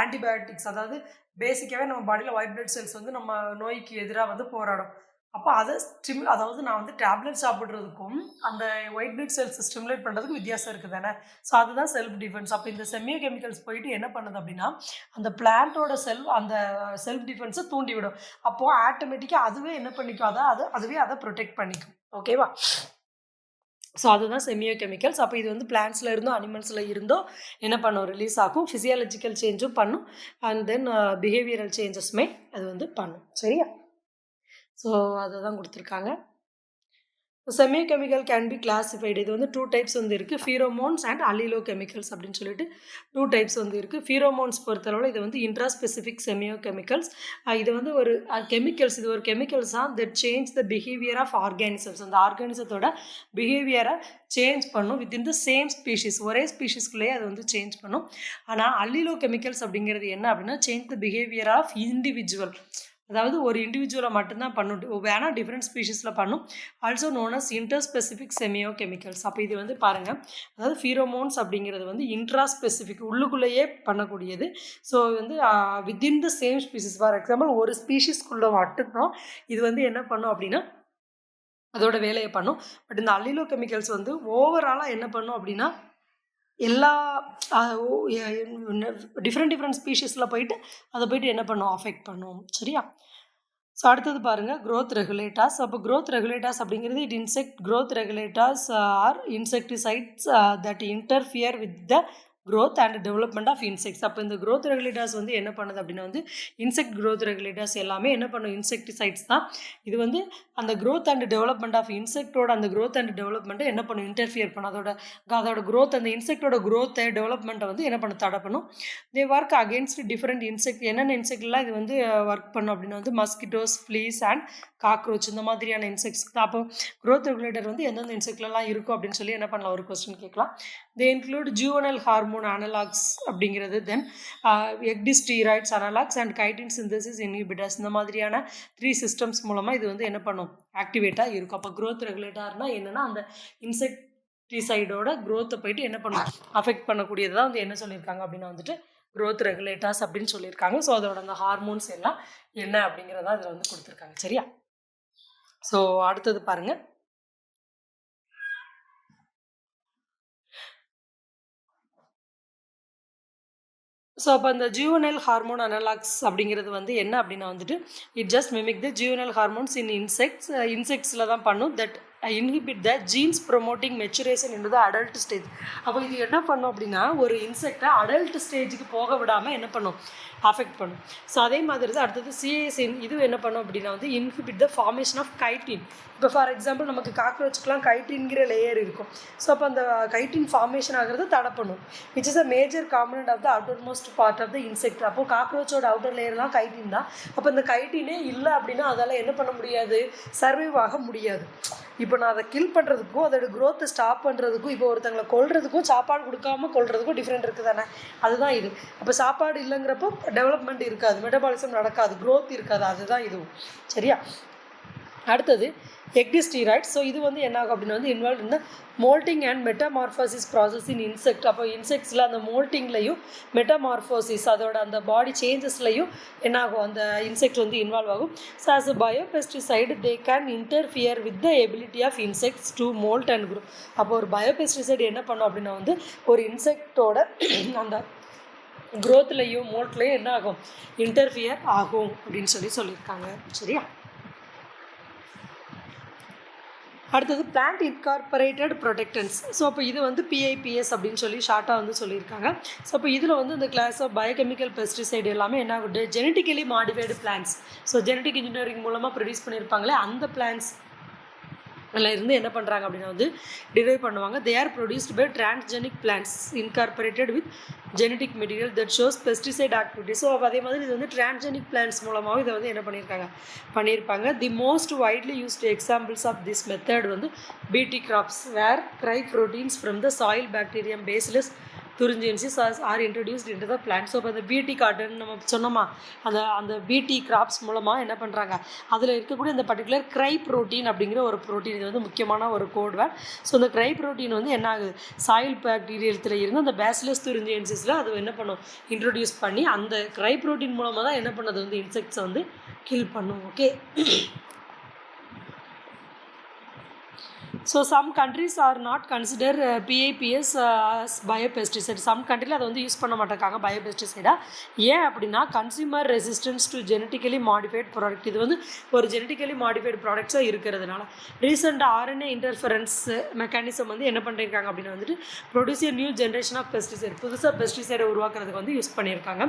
ஆன்டிபயோட்டிக்ஸ், அதாவது பேசிக்காகவே நம்ம பாடியில் ஒயிட் பிளட் செல்ஸ் வந்து நம்ம நோய்க்கு எதிராக வந்து போராடும். அப்போ அதை அதாவது நான் வந்து டேப்லெட் சாப்பிட்றதுக்கும் அந்த ஒயிட் பிளட் செல்ஸ் ஸ்டிமுலேட் பண்ணுறதுக்கும் வித்தியாசம் இருக்குது தானே. ஸோ அதுதான் செல்ஃப் டிஃபென்ஸ். அப்போ இந்த செமியோ கெமிக்கல்ஸ் போயிட்டு என்ன பண்ணுது அப்படின்னா அந்த பிளான்ட்டோட அந்த செல்ஃப் டிஃபென்ஸை தூண்டி விடும். அப்போது ஆட்டோமேட்டிக்காக அதுவே என்ன பண்ணிக்கும், அதுவே அதை ப்ரொடெக்ட் பண்ணிக்கும். ஓகேவா? ஸோ அதுதான் செமியோ கெமிக்கல்ஸ். அப்போ இது வந்து பிளான்ட்ஸில் இருந்தோ அனிமல்ஸில் இருந்தோ என்ன பண்ணும், ரிலீஸ் ஆகும். ஃபிசியாலஜிக்கல் சேஞ்சும் பண்ணும் அண்ட் தென் பிஹேவியரல் சேஞ்சஸுமே அது வந்து பண்ணும். சரியா? ஸோ அதை தான் கொடுத்துருக்காங்க. Semi chemical can be classified. இது வந்து 2 டைப்ஸ் வந்து இருக்குது, ஃபீரோமோன்ஸ் அண்ட் அல்லிலோ கெமிக்கல்ஸ் அப்படின்னு சொல்லிட்டு 2 டைப்ஸ் வந்து இருக்குது. ஃபீரோமோன்ஸ் பொறுத்தளவில் இது வந்து இன்ட்ராஸ்பெசிஃபிக் செமியோ கெமிக்கல்ஸ். இது வந்து ஒரு கெமிக்கல்ஸ், இது ஒரு கெமிக்கல்ஸ் தான் that change the behaviour of organisms. அந்த ஆர்கானிசத்தோட பிஹேவியரை சேஞ்ச் பண்ணும் வித்தின் த சேம் ஸ்பீஷிஸ், ஒரே ஸ்பீஷிஸ்குள்ளேயே அது வந்து சேஞ்ச் பண்ணும். ஆனால் அல்லிலோ கெமிக்கல்ஸ் அப்படிங்கிறது என்ன அப்படின்னா change the behaviour of individual, அதாவது ஒரு இண்டிவிஜுவலை மட்டும்தான் பண்ணும், வேணால் டிஃப்ரெண்ட் ஸ்பீஷீஸில் பண்ணும். Also known as interspecific semiochemicals. அப்போ இது வந்து பாருங்கள், அதாவது ஃபீரோமோன்ஸ் அப்படிங்கிறது வந்து இன்ட்ரா ஸ்பெசிஃபிக், உள்ளுக்குள்ளேயே பண்ணக்கூடியது. ஸோ வந்து within the same species. For example ஒரு ஸ்பீஷீஸ்க்குள்ளே மட்டும்தான் இது வந்து என்ன பண்ணும் அப்படின்னா அதோட வேலையை பண்ணும். பட் இந்த அல்லிலோ கெமிக்கல்ஸ் வந்து ஓவராலாக என்ன பண்ணும் அப்படின்னா எல்லா டிஃப்ரெண்ட் ஸ்பீஷீஸில் போயிட்டு அதை போயிட்டு என்ன பண்ணும், அஃபெக்ட் பண்ணும். சரியா? ஸோ அடுத்தது பாருங்கள், க்ரோத் ரெகுலேட்டர்ஸ். அப்போ க்ரோத் ரெகுலேட்டர்ஸ் அப்படிங்கிறது insect growth regulators are insecticides that interfere with the growth and development of insects. அப்போ இந்த க்ரோத் ரெகுலேட்டர்ஸ் வந்து என்ன பண்ணுது அப்படின்னா வந்து இன்செக்ட் க்ரோத் ரெகுலேட்டர்ஸ் எல்லாமே என்ன பண்ணும், இன்செக்டிசைட்ஸ் தான். இது வந்து அந்த க்ரோத் அண்ட் டெவலப்மெண்ட் ஆஃப் இன்செக்டோட அந்த க்ரோத் அண்ட் டெவலப்மெண்ட்டை என்ன பண்ணும், இன்டர்ஃபியர் பண்ணும். அதோட க்ரோத், அந்த இன்செக்டோட க்ரோத்தை டெவலப்மெண்ட்டை வந்து என்ன பண்ணும், தடை பண்ணும். தே ஒர்க் அகேன்ஸ்ட் டிஃப்ரெண்ட் இன்செக்ட். என்னென்ன இன்செக்ட்லாம் இது வந்து ஒர்க் பண்ணும் அப்படின்னா வந்து மஸ்கிட்டோஸ், ஃப்ளீஸ் அண்ட் காக்ரோச், இந்த மாதிரியான இன்செக்ட்ஸ். அப்போ க்ரோத் ரெகுலேட்டர் வந்து எந்தெந்த இன்செக்ட்லாம் இருக்கும் அப்படின்னு சொல்லி என்ன பண்ணலாம், ஒரு கொஸ்டின் கேட்கலாம். They include juvenile hormone analogues அப்படிங்கிறது, then ecdysteroids analogues and chitin synthesis inhibitors. இந்த மாதிரியான 3 சிஸ்டம்ஸ் மூலமாக இது வந்து என்ன பண்ணும், ஆக்டிவேட்டாக இருக்கும். அப்போ க்ரோத் ரெகுலேட்டர்னால் என்னென்னா அந்த இன்செக்டிசைடோட க்ரோத்தை போயிட்டு என்ன பண்ணும், அஃபெக்ட் பண்ணக்கூடியது தான் வந்து என்ன சொல்லியிருக்காங்க அப்படின்னா வந்துட்டு க்ரோத் ரெகுலேட்டர்ஸ் அப்படின்னு சொல்லியிருக்காங்க. ஸோ அதோட அந்த ஹார்மோன்ஸ் எல்லாம் என்ன அப்படிங்கிறதா அதில் வந்து கொடுத்துருக்காங்க. சரியா? ஸோ அடுத்தது பாருங்கள், ஸோ அப்போ அந்த ஜூவனல் ஹார்மோன் அனலாக்ஸ் அப்படிங்கிறது வந்து என்ன அப்படின்னா வந்துட்டு it just mimic the juvenile hormones in இன்செக்ட்ஸில் தான் பண்ணும். That inhibit the genes promoting maturation in the adult stage. அப்போ இது என்ன பண்ணும் அப்படின்னா ஒரு இன்செக்டை அடல்ட் ஸ்டேஜுக்கு போக விடாமல் என்ன பண்ணும், அஃபெக்ட் பண்ணும். ஸோ அதே மாதிரி தான் அடுத்தது சிஏஎஸ்இன் இது என்ன பண்ணும் அப்படின்னா வந்து inhibit the formation of chitin. இப்போ ஃபார் எக்ஸாம்பிள் நமக்கு காக்ரோச்சுக்கெலாம் கைட்டின்கிற லேயர் இருக்கும். ஸோ அப்போ அந்த கைட்டின் ஃபார்மேஷன் ஆகிறது தடை பண்ணும், which is a major component of the outer most part of the insect. அப்போது காக்ரோச்சோட அவுட்டர் லேயர்லாம் கைட்டின் தான். அப்போ இந்த கைட்டினே இல்லை அப்படின்னா அதால் என்ன பண்ண முடியாது, சர்வைவ் ஆக முடியாது. இப்போ நான் அதை கில் பண்ணுறதுக்கும் அதோட க்ரோத்தை ஸ்டாப் பண்ணுறதுக்கும், இப்போ ஒருத்தங்களை கொல்றதுக்கும் சாப்பாடு கொடுக்காமல் கொல்றதுக்கும் டிஃப்ரெண்ட் இருக்குது தானே, அதுதான் இது. அப்போ சாப்பாடு இல்லைங்கிறப்போ டெவலப்மெண்ட் இருக்காது, மெட்டபாலிசம் நடக்காது, க்ரோத் இருக்காது, அதுதான் இதுவும். சரியா? அடுத்தது எக்டிஸ்டீராய்ட்ஸ். ஸோ இது வந்து என்ன ஆகும் அப்படின்னா வந்து இன்வால்வ் இந்த moulding and metamorphosis process in insect. அப்போ இன்செக்ட்ஸில் அந்த மோல்ட்டிங்லையும் மெட்டமார்ஃபோசிஸ் அதோட அந்த பாடி சேஞ்சஸ்லையும் என்ன ஆகும், அந்த இன்செக்ட் வந்து இன்வால்வ் ஆகும். So as a biopesticide they can interfere with the ability of insects to moult and grow. அப்போ ஒரு பயோபெஸ்டிசைடு என்ன பண்ணும் அப்படின்னா வந்து ஒரு இன்செக்டோட அந்த க்ரோத்லையும் மோல்ட்லையும் என்ன ஆகும், இன்டர்ஃபியர் ஆகும் அப்படின்னு சொல்லியிருக்காங்க. சரியா? அடுத்தது பிளான்ட் இன்கார்பரேட்டட் ப்ரொடெக்டன்ஸ். ஸோ அப்போ இது வந்து பிஐபிஎஸ் அப்படின்னு சொல்லி ஷார்ட்டாக வந்து சொல்லியிருக்காங்க. ஸோ அப்போ இதில் வந்து இந்த கிளாஸ் ஆஃப் பயோகெமிக்கல் பெஸ்டிசைடு எல்லாமே என்ன ஆகுது, genetically modified plants. So genetic engineering மூலமாக ப்ரொடியூஸ் பண்ணியிருப்பாங்களே அந்த பிளான்ட்ஸ் அதில் இருந்து என்ன பண்ணுறாங்க அப்படின்னா வந்து டிரைவ் பண்ணுவாங்க. They are produced by transgenic plants incorporated with genetic material that shows pesticide activity. So அதே மாதிரி இது வந்து டிரான்ஸ்ஜெனிக் பிளான்ட்ஸ் மூலமாகவும் இதை வந்து என்ன பண்ணியிருப்பாங்க. The most widely used examples of this method வந்து BT crops where cry proteins from the soil bacterium Bacillus thuringiensis are introduced into the plant. So இப்போ அந்த பிடி காட்டன் நம்ம சொன்னோமா, அந்த பிடி கிராப்ஸ் மூலமாக என்ன பண்ணுறாங்க, அதில் இருக்கக்கூடிய அந்த பர்டிகுலர் கிரை ப்ரோட்டீன் அப்படிங்கிற ஒரு ப்ரோட்டீன், இது வந்து முக்கியமான ஒரு கோட்வேர்ட். ஸோ இந்த கிரை ப்ரோட்டீன் வந்து என்ன ஆகுது, சாயில் பாக்டீரியத்தில் இருந்து அந்த பேசிலஸ் துரிஞ்சியன்சிஸில் அது என்ன பண்ணும், இன்ட்ரடியூஸ் பண்ணி அந்த கிரை ப்ரோட்டீன் மூலமாக தான் என்ன பண்ணது வந்து இன்செக்ட்ஸை வந்து கில் பண்ணும். Okay. So some countries are not consider PIPs as biopesticide. Some கண்ட்ரியில் அதை வந்து யூஸ் பண்ண மாட்டாங்க பயோபெஸ்டிசைடாக. ஏன் அப்படின்னா consumer resistance to genetically modified product, இது வந்து ஒரு ஜெனட்டிக்கலி மாடிஃபைடு ப்ராடக்ட்ஸாக இருக்கிறதுனால ரீசெண்டாக ஆர்என்ஏ இன்டர்ஃபரன்ஸ் மெக்கானிசம் வந்து என்ன பண்ணியிருக்காங்க அப்படின்னா வந்துட்டு produce a new generation of pesticide, புதுசாக பெஸ்டிசைடை உருவாக்குறதுக்கு வந்து யூஸ் பண்ணியிருக்காங்க.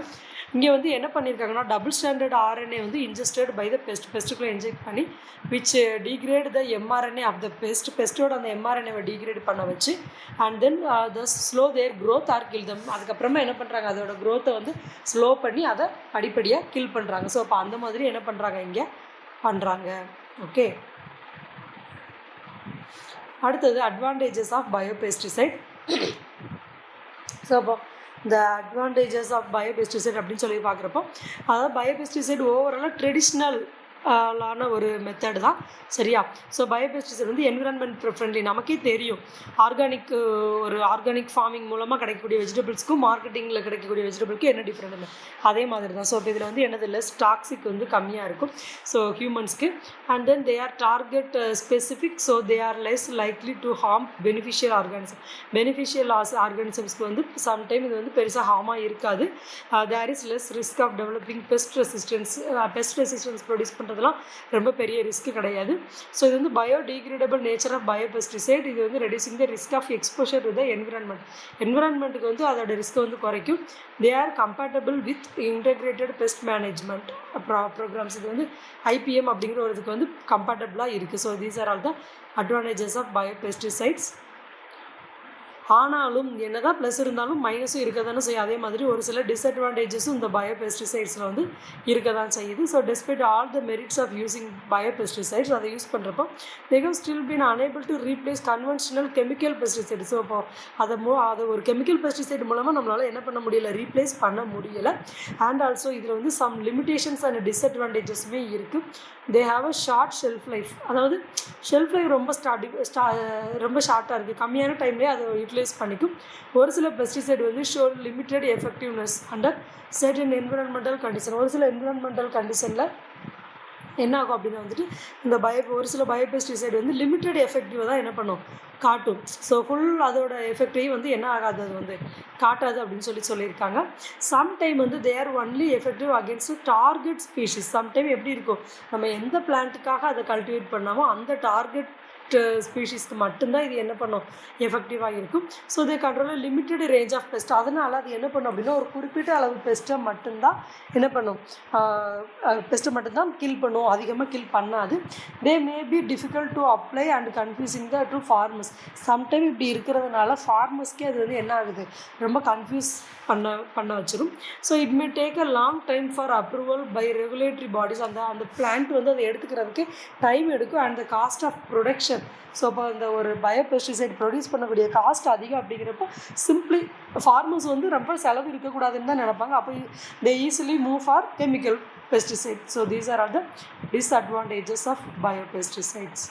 இங்கே வந்து என்ன பண்ணியிருக்காங்கன்னா டபுள் ஸ்டாண்டர்ட் ஆர்என்ஏ வந்து இன்ஜெஸ்டட் பை த பெஸ்ட்டுக்குள்ளே இன்ஜெக்ட் பண்ணி which degrade the mRNA of the பெஸ்ட்டோட அந்த எம்ஆர்என்ஏவை டிகிரேட் பண்ண வச்சு and then the slow their growth or kill them. அதுக்கப்புறமா என்ன பண்ணுறாங்க, அதோட க்ரோத்தை வந்து ஸ்லோ பண்ணி அதை படிப்படியாக கில் பண்ணுறாங்க. ஸோ அப்போ அந்த மாதிரி என்ன பண்ணுறாங்க, இங்கே பண்ணுறாங்க. ஓகே. அடுத்தது அட்வான்டேஜஸ் ஆஃப் பயோபெஸ்டிசைட். ஸோ அப்போ இந்த அட்வான்டேஜஸ் ஆஃப் பயோபெஸ்டிசைட் அப்படின்னு சொல்லி பார்க்குறப்போ, அதாவது பயோபெஸ்டிசைட் ஓவராலாக ட்ரெடிஷ்னல் லான ஒரு மெத்தடு தான், சரியா? ஸோ பயோபெஸ்டிசைட் வந்து என்விரான்மெண்ட் ஃப்ரெண்ட்லி. நமக்கே தெரியும் ஆர்கானிக் ஒரு ஆர்கானிக் ஃபார்மிங் மூலமாக கிடைக்கக்கூடிய வெஜிடபிள்ஸ்க்கும் மார்க்கெட்டிங்கில் கிடைக்கக்கூடிய வெஜிடபிளுக்கும் என்ன டிஃப்ரெண்ட், அதே மாதிரி தான். ஸோ இப்போ இதில் வந்து என்னது லெஸ் டாக்ஸிக் வந்து கம்மியாக இருக்கும் ஸோ ஹியூமன்ஸ்க்கு. And then they are target specific, so they are less likely to harm beneficial organism. Beneficial ஆர்கானிசம்ஸ்க்கு வந்து சம்டைம் இது வந்து பெருசாக ஹார்மாக இருக்காது. There is less risk of developing pest resistance produce பண்ணுறதுலாம் ரொம்ப பெரிய ரிஸ்க்கு கிடையாது. ஸோ இது வந்து பயோடிகிரேடபிள் நேச்சர் ஆஃப் பயோபெஸ்டிசைட். இது வந்து reducing the risk of exposure to the என்விரான்மெண்ட்டுக்கு வந்து அதோட ரிஸ்க்கை வந்து குறைக்கும். They are compatible with integrated pest management programmes. இது வந்து ஐபிஎம் அப்படிங்கிற ஒரு இதுக்கு வந்து கம்பேட்டபிளாக இருக்குது. So these are all the advantages of biopesticides. ஆனாலும் என்ன தான் ப்ளஸ் இருந்தாலும் மைனஸும் இருக்க தானே செய்யும். அதே மாதிரி ஒரு சில டிஸ்அட்வான்டேஜஸும் இந்த பயோபெஸ்டிசைட்ஸில் வந்து இருக்க தான் செய்யுது. So despite all the merits of using biopesticides, அதை யூஸ் பண்ணுறப்போ they have still been unable to replace conventional chemical pesticides. So இப்போ அதை ஒரு கெமிக்கல் பெஸ்டிசைட் மூலமாக நம்மளால் என்ன பண்ண முடியலை, ரீப்ளேஸ் பண்ண முடியலை. அண்ட் ஆல்சோ இதில் வந்து சம் லிமிடேஷன்ஸ் அண்ட் டிஸ்அட்வான்டேஜஸுமே இருக்குது. They have a short shelf life, அதாவது ஷெல்ஃப் லைஃப் ரொம்ப ஷார்ட்டாக இருக்குது, கம்மியான டைம்லேயே அதை யூட்டிலைஸ் பண்ணிக்கும். ஒரு சில பெஸ்டிசைட் வந்து show limited effectiveness under certain environmental condition. ஒரு சில என்விரான்மெண்டல் கண்டிஷனில் என்ன ஆகும் அப்படின்னா வந்துட்டு இந்த ஒரு சில பயோபெஸ்டிசைட் வந்து லிமிட்டட் எஃபெக்டிவாக தான் என்ன பண்ணும், காட்டும். ஸோ ஃபுல் அதோட எஃபெக்டையும் வந்து என்ன ஆகாது, அது வந்து காட்டாது அப்படின்னு சொல்லியிருக்காங்க. சம்டைம் வந்து they're only effective against target species. Sometime எப்படி இருக்கும், நம்ம எந்த பிளான்ட்டுக்காக அதை கல்டிவேட் பண்ணாமோ அந்த டார்கெட் ஸ்பீஷீஸ்க்கு மட்டும்தான் இது என்ன பண்ணும், எஃபெக்டிவாக இருக்கும். So they control limited range of pest. அதனால் அது என்ன பண்ணும் அப்படின்னா ஒரு குறிப்பிட்ட அளவு பெஸ்ட்டை மட்டும்தான் என்ன பண்ணும், பெஸ்ட்டை மட்டும்தான் கில் பண்ணும், அதிகமாக கில் பண்ணாது. They may be difficult to apply and confusing the to farmers. சம்டைம் இப்படி இருக்கிறதுனால ஃபார்மர்ஸ்க்கே அது வந்து என்ன ஆகுது, ரொம்ப கன்ஃபியூஸ் பண்ண வச்சிடும். So it may take a long time for approval by regulatory bodies. அந்த பிளான்ட் வந்து அதை எடுத்துக்கிறதுக்கு டைம் எடுக்கும். And the cost of production, so இப்போ இந்த ஒரு பயோபெஸ்டிசைட் ப்ரொடியூஸ் பண்ணக்கூடிய காஸ்ட் அதிகம் அப்படிங்கிறப்போ சிம்பிளி ஃபார்மர்ஸ் வந்து ரொம்ப செலவு இருக்கக்கூடாதுன்னு தான் நினைப்பாங்க. அப்போ they easily move for chemical pesticide. So these are all the disadvantages of biopesticides.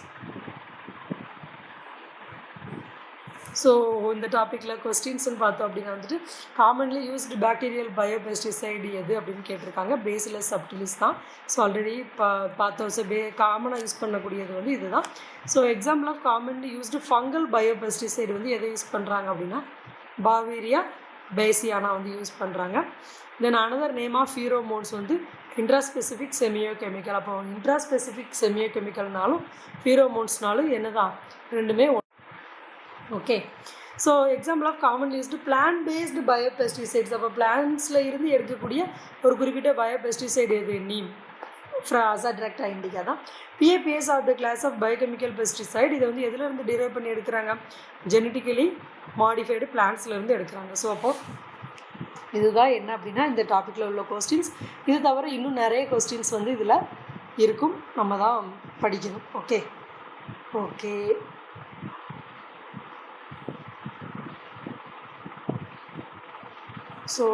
So இந்த டாப்பிக்கில் கொஸ்டின்ஸ்ன்னு பார்த்தோம் அப்படின்னா வந்துட்டு காமன்லி யூஸ்டு பாக்டீரியல் பயோபெஸ்டிசைடு எது அப்படின்னு கேட்டிருக்காங்க. பேசிலஸ் சப்டிலிஸ் தான். ஸோ ஆல்ரெடி பார்த்தோம். ஸோ காமனாக யூஸ் பண்ணக்கூடியது வந்து இதுதான். So example of commonly used fungal biopesticide வந்து எதை யூஸ் பண்ணுறாங்க அப்படின்னா பாவேரியா பேசியானா வந்து யூஸ் பண்ணுறாங்க. Then another name of pheromones வந்து இன்ட்ராஸ்பெசிஃபிக் செமியோ கெமிக்கல். அப்போ இன்ட்ராஸ்பெசிஃபிக் செமியோ கெமிக்கல்னாலும் ஃபீரோமோன்ஸ்னாலும் என்ன தான், ரெண்டுமே okay. So example of commonly used plant based biopesticides. அப்போ பிளான்ட்ஸில் இருந்து எடுக்கக்கூடிய ஒரு குறிப்பிட்ட பயோபெஸ்டிசைடு எது, நீம், அசாட்ராக்டா இண்டிகா தான். PAPs are the class of biochemical pesticide. இதை வந்து எதுலேருந்து டிரைவ் பண்ணி எடுக்கிறாங்க, ஜெனட்டிக்கலி மாடிஃபைடு பிளான்ட்ஸ்லேருந்து எடுக்கிறாங்க. ஸோ அப்போது இதுதான் என்ன அப்படின்னா இந்த டாப்பிக்கில் உள்ள கொஸ்டின்ஸ். இது தவிர இன்னும் நிறைய கொஸ்டின்ஸ் வந்து இதில் இருக்கும், நம்ம தான் படிக்கணும். ஓகே ஓகே ஸோ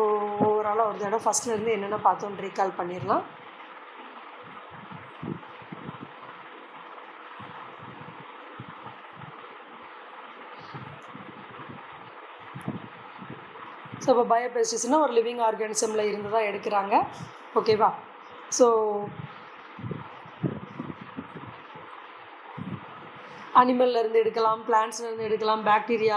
ஓவராலாக ஒரு தடவை ஃபஸ்ட்லேருந்து என்னென்ன பார்த்தோன்னு ரீகால் பண்ணிடலாம். ஸோ இப்போ பயோபெஸ்டிசைட்னா ஒரு லிவிங் ஆர்கானிசமில் இருந்து தான் எடுக்கிறாங்க. ஓகேவா? ஸோ அனிமல்லேருந்து எடுக்கலாம், பிளான்ட்ஸ்லேருந்து எடுக்கலாம், பாக்டீரியா,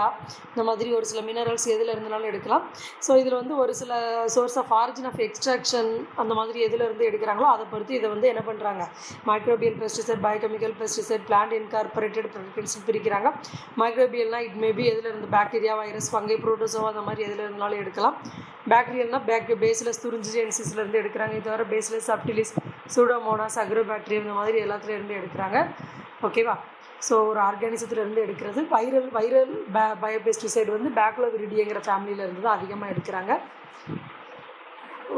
இந்த மாதிரி ஒரு சில மினரல்ஸ் எதில் இருந்தனாலும் எடுக்கலாம். ஸோ இதில் வந்து ஒரு சில source of origin of extraction அந்த மாதிரி எதிலேருந்து எடுக்கிறாங்களோ அதை பொறுத்து இதை வந்து என்ன பண்ணுறாங்க, microbial pesticide, biochemical pesticide, plant incorporated products பிரிக்கிறாங்க. மைக்ரோபியல்னால் இட் மேபி எதிலேருந்து பாக்டீரியா, வைரஸ், ஃபங்கை, புரோட்டோசோ அந்த மாதிரி எதில் இருந்தாலும் எடுக்கலாம். பாக்டீரியல்னால் பேசிலஸ் துரிஞ்சிஜென்சிஸ்லேருந்து எடுக்கிறாங்க. இது தவிர பேசிலஸ் சப்டிலிஸ், சூடோமோனாஸ், அக்ரோபாக்டீரியம் இந்த மாதிரி எல்லாத்துலேருந்து எடுக்கிறாங்க. ஓகேவா? ஸோ ஒரு ஆர்கானிசத்துலேருந்து எடுக்கிறது. வைரல் பயோபெஸ்டிசைடு வந்து பேக்லோவிரிடியங்கிற ஃபேமிலியிலேருந்து தான் அதிகமாக எடுக்கிறாங்க.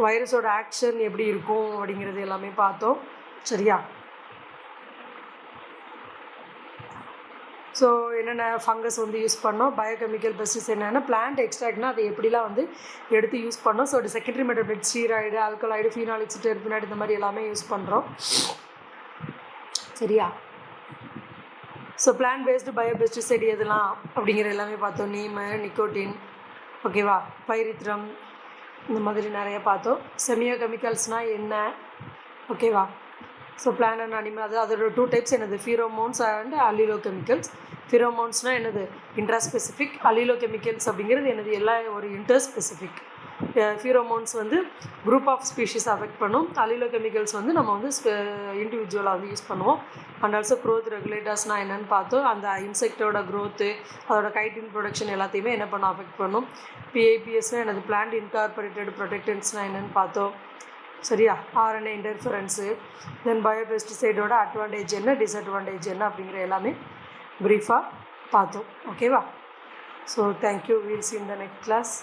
வைரஸோட ஆக்ஷன் எப்படி இருக்கும் அப்படிங்கிறது எல்லாமே பார்த்தோம். சரியா? ஸோ என்னென்ன ஃபங்கஸ் வந்து யூஸ் பண்ணோம், பயோகெமிக்கல் பெஸ்டிசைட் என்னென்னா பிளான்ட் எக்ஸ்ட்ராக்ட்னா அதை எப்படிலாம் வந்து எடுத்து யூஸ் பண்ணோம். So secondary மெட்டபாலைட் steroid, alkaloid, phenolics, terpenoid இந்த மாதிரி எல்லாமே யூஸ் பண்ணுறோம். சரியா? ஸோ பிளான்ட் பேஸ்டு பயோபெஸ்டிசைட் எதெல்லாம் அப்படிங்கிற எல்லாமே பார்த்தோம். நீமு, நிக்கோட்டின், ஓகேவா, பைரித்ரம், இந்த மாதிரி நிறைய பார்த்தோம். செமியோ கெமிக்கல்ஸ்னால் என்ன, ஓகேவா. ஸோ பிளான்ட் அண்ட் அனிமல் அதோட 2 டைப்ஸ் என்னது, ஃபிரோமோன்ஸ் அண்ட் அல்லீலோ கெமிக்கல்ஸ். ஃபிரோமோன்ஸ்னால் என்னது, இன்ட்ராஸ்பெசிஃபிக். அல்லீலோ கெமிக்கல்ஸ் அப்படிங்கிறது என்னது, எல்லாம் ஒரு இன்டர்ஸ்பெசிஃபிக். ஃபிரோமோன்ஸ் வந்து குரூப் ஆஃப் ஸ்பீஷீஸ் அஃபெக்ட் பண்ணும். அல்லீலோ கெமிக்கல்ஸ் வந்து நம்ம வந்து இண்டிவிஜுவலாக வந்து யூஸ் பண்ணுவோம். அண்ட் ஆல்சோ க்ரோத் ரெகுலேட்டர்ஸ்னால் என்னென்னு பார்த்தோம். அந்த இன்செக்டோட க்ரோத்து, அதோட கைட்டின் ப்ரொடக்ஷன் எல்லாத்தையுமே என்ன பண்ண அஃபெக்ட் பண்ணும். பிஐபிஎஸ்னால் என்னது, பிளான்ட் இன்கார்பரேட்டட் ப்ரொடெக்டன்ஸ்னால் என்னென்னு பார்த்தோம். சரியா? ஆர்என்ஏ இன்டர்ஃபரன்ஸு, தென் பயோபெஸ்டிசைடோட அட்வான்டேஜ் என்ன, டிஸ்அட்வான்டேஜ் என்ன அப்படிங்கிற எல்லாமே ப்ரீஃபாக பார்த்தோம். ஓகேவா? So thank you. We'll see in the next class.